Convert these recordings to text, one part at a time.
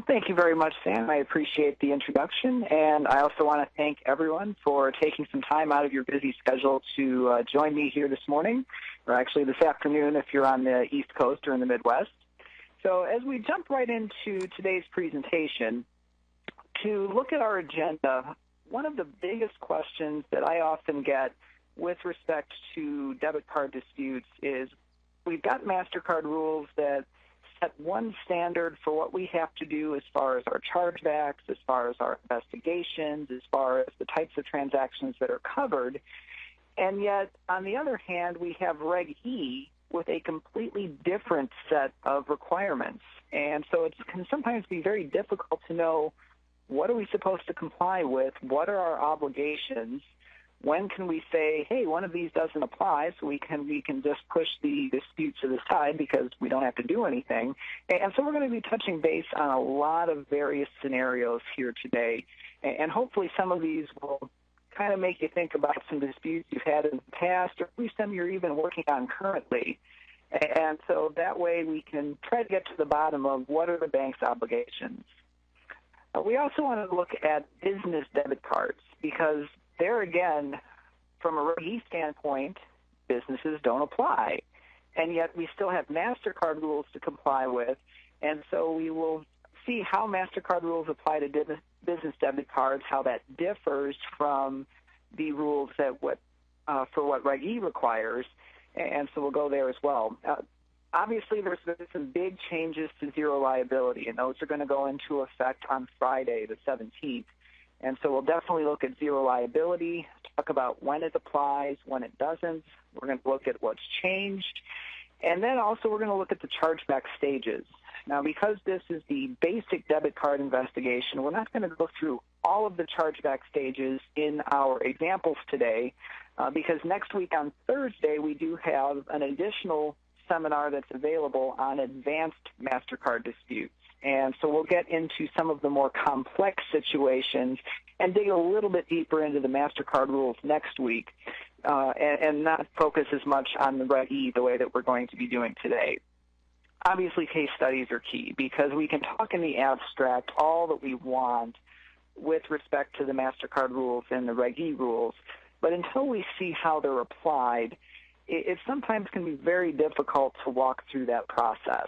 Well, thank you very much, Sam. I appreciate the introduction, and I also want to thank everyone for taking some time out of your busy schedule to join me here this morning, or actually this afternoon if you're on the East Coast or in the Midwest. So as we jump right into today's presentation, to look at our agenda, one of the biggest questions that I often get with respect to debit card disputes is we've got MasterCard rules that set one standard for what we have to do as far as our chargebacks, as far as our investigations, as far as the types of transactions that are covered. And yet, on the other hand, we have Reg E with a completely different set of requirements. And so it can sometimes be very difficult to know what are we supposed to comply with, what are our obligations, when can we say, hey, one of these doesn't apply, so we can just push the dispute to the side because we don't have to do anything. And so we're going to be touching base on a lot of various scenarios here today. And hopefully some of these will kind of make you think about some disputes you've had in the past, or at least some you're even working on currently. And so that way we can try to get to the bottom of what are the bank's obligations. We also want to look at business debit cards because there again, from a Reg E standpoint, businesses don't apply. And yet we still have MasterCard rules to comply with. And so we will see how MasterCard rules apply to business debit cards, how that differs from the rules that for what Reg E requires. And so we'll go there as well. Obviously, there's been some big changes to zero liability, and those are going to go into effect on Friday, the 17th. And so we'll definitely look at zero liability, talk about when it applies, when it doesn't. We're going to look at what's changed. And then also we're going to look at the chargeback stages. Now, because this is the basic debit card investigation, we're not going to go through all of the chargeback stages in our examples today because next week on Thursday we do have an additional seminar that's available on advanced MasterCard disputes. And so we'll get into some of the more complex situations and dig a little bit deeper into the MasterCard rules next week and not focus as much on the Reg E the way that we're going to be doing today. Obviously, case studies are key because we can talk in the abstract all that we want with respect to the MasterCard rules and the Reg E rules, but until we see how they're applied, it sometimes can be very difficult to walk through that process.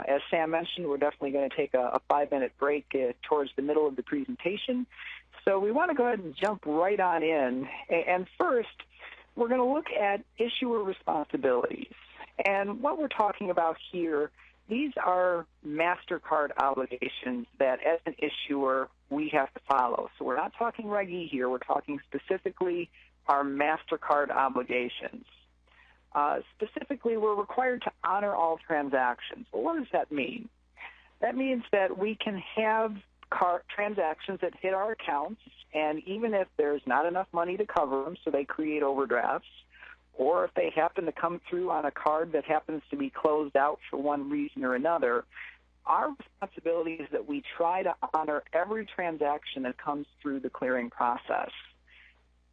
As Sam mentioned, we're definitely going to take a 5-minute break towards the middle of the presentation. So we want to go ahead and jump right on in. And first, we're going to look at issuer responsibilities. And what we're talking about here, these are MasterCard obligations that as an issuer we have to follow. So we're not talking Reg E here. We're talking specifically our MasterCard obligations. Specifically, we're required to honor all transactions. Well, what does that mean? That means that we can have transactions that hit our accounts, and even if there's not enough money to cover them, so they create overdrafts, or if they happen to come through on a card that happens to be closed out for one reason or another, our responsibility is that we try to honor every transaction that comes through the clearing process.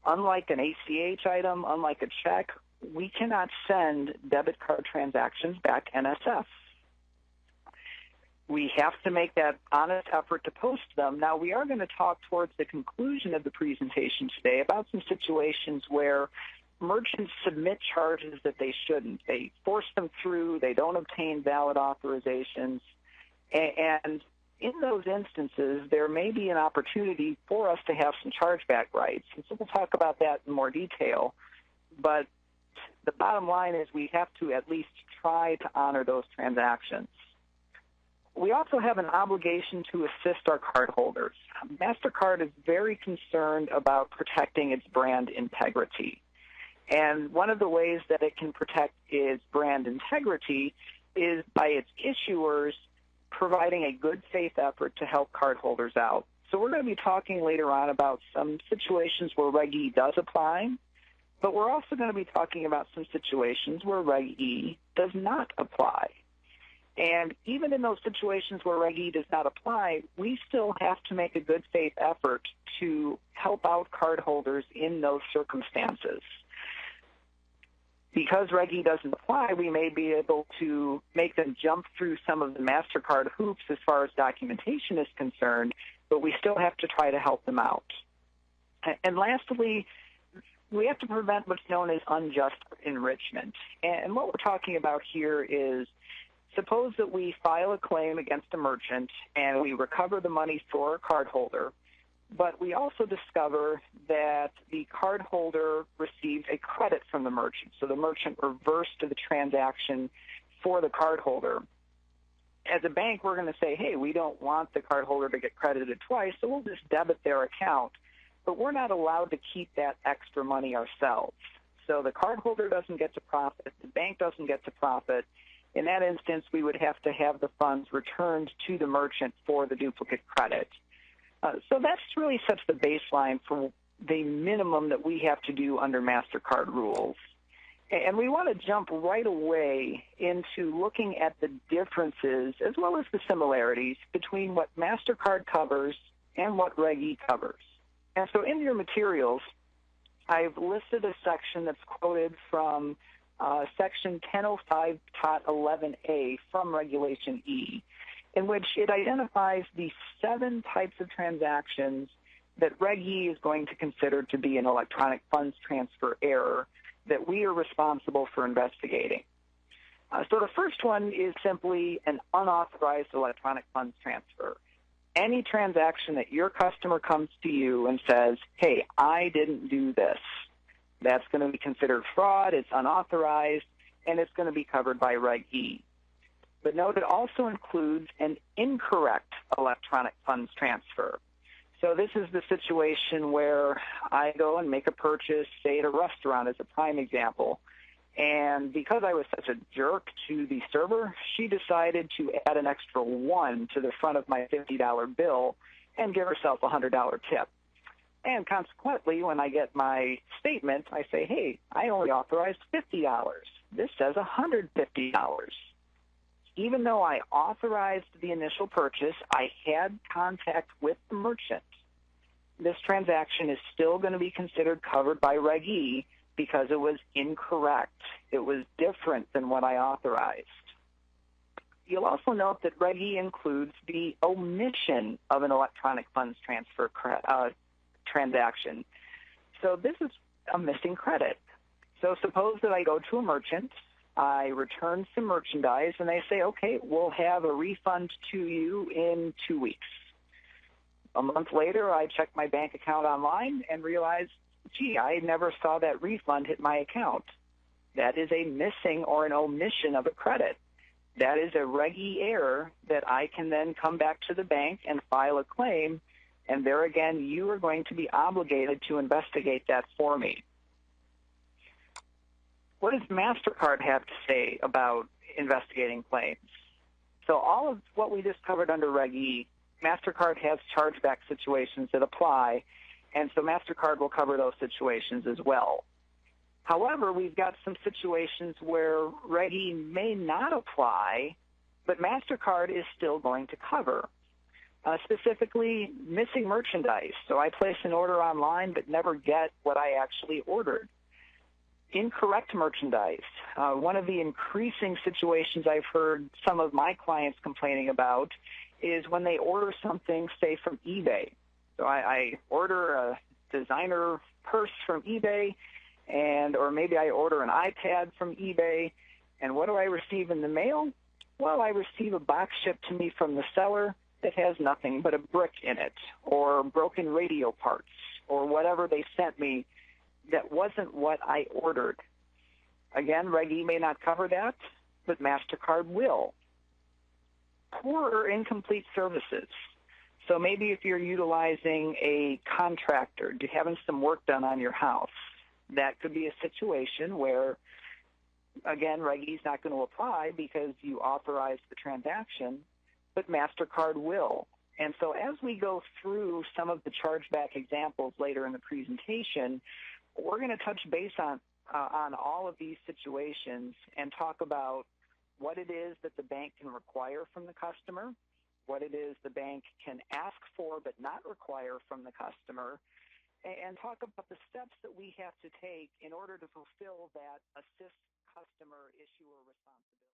Unlike an ACH item, unlike a check, we cannot send debit card transactions back NSF. We have to make that honest effort to post them. Now, we are going to talk towards the conclusion of the presentation today about some situations where merchants submit charges that they shouldn't. They force them through. They don't obtain valid authorizations. And in those instances, there may be an opportunity for us to have some chargeback rights. And so we'll talk about that in more detail. But the bottom line is we have to at least try to honor those transactions. We also have an obligation to assist our cardholders. MasterCard is very concerned about protecting its brand integrity. And one of the ways that it can protect its brand integrity is by its issuers providing a good faith effort to help cardholders out. So we're going to be talking later on about some situations where Reg E does apply, but we're also going to be talking about some situations where Reg E does not apply. And even in those situations where Reg E does not apply, we still have to make a good faith effort to help out cardholders in those circumstances. Because Reg E doesn't apply, we may be able to make them jump through some of the Mastercard hoops as far as documentation is concerned, but we still have to try to help them out. And lastly, we have to prevent what's known as unjust enrichment. And what we're talking about here is, suppose that we file a claim against a merchant and we recover the money for a cardholder, but we also discover that the cardholder received a credit from the merchant. So the merchant reversed the transaction for the cardholder. As a bank, we're going to say, hey, we don't want the cardholder to get credited twice, so we'll just debit their account. But we're not allowed to keep that extra money ourselves. So the cardholder doesn't get to profit. The bank doesn't get to profit. In that instance, we would have to have the funds returned to the merchant for the duplicate credit. So that's really sets the baseline for the minimum that we have to do under Mastercard rules. And we want to jump right away into looking at the differences as well as the similarities between what Mastercard covers and what Reg E covers. And so in your materials, I've listed a section that's quoted from Section 1005.11a from Regulation E, in which it identifies the 7 types of transactions that Reg E is going to consider to be an electronic funds transfer error that we are responsible for investigating. So the first one is simply an unauthorized electronic funds transfer. Any transaction that your customer comes to you and says, hey, I didn't do this, that's going to be considered fraud, it's unauthorized, and it's going to be covered by Reg E. But note it also includes an incorrect electronic funds transfer. So this is the situation where I go and make a purchase, say at a restaurant as a prime example, and because I was such a jerk to the server, she decided to add an extra 1 to the front of my $50 bill and give herself a $100 tip. And consequently, when I get my statement, I say, hey, I only authorized $50. This says $150. Even though I authorized the initial purchase, I had contact with the merchant. This transaction is still going to be considered covered by Reg E because it was incorrect. It was different than what I authorized. You'll also note that Reg E includes the omission of an electronic funds transfer transaction. So this is a missing credit. So suppose that I go to a merchant, I return some merchandise, and they say, okay, we'll have a refund to you in 2 weeks. A month later, I check my bank account online and realize, gee, I never saw that refund hit my account. That is a missing or an omission of a credit. That is a Reg E error that I can then come back to the bank and file a claim, and there again, you are going to be obligated to investigate that for me. What does Mastercard have to say about investigating claims? So all of what we just covered under Reg E, Mastercard has chargeback situations that apply, and so Mastercard will cover those situations as well. However, we've got some situations where Reg E may not apply, but Mastercard is still going to cover. Specifically, missing merchandise. So I place an order online but never get what I actually ordered. Incorrect merchandise. One of the increasing situations I've heard some of my clients complaining about is when they order something, say, from eBay. So I order a designer purse from eBay, or maybe I order an iPad from eBay, and what do I receive in the mail? Well, I receive a box shipped to me from the seller that has nothing but a brick in it, or broken radio parts, or whatever they sent me that wasn't what I ordered. Again, Reg E may not cover that, but Mastercard will. Poor or incomplete services. So maybe if you're utilizing a contractor, having some work done on your house, that could be a situation where, again, Reg E is not going to apply because you authorized the transaction, but Mastercard will. And so as we go through some of the chargeback examples later in the presentation, we're going to touch base on all of these situations and talk about what it is that the bank can require from the customer, what it is the bank can ask for but not require from the customer, and talk about the steps that we have to take in order to fulfill that assist customer issuer responsibility.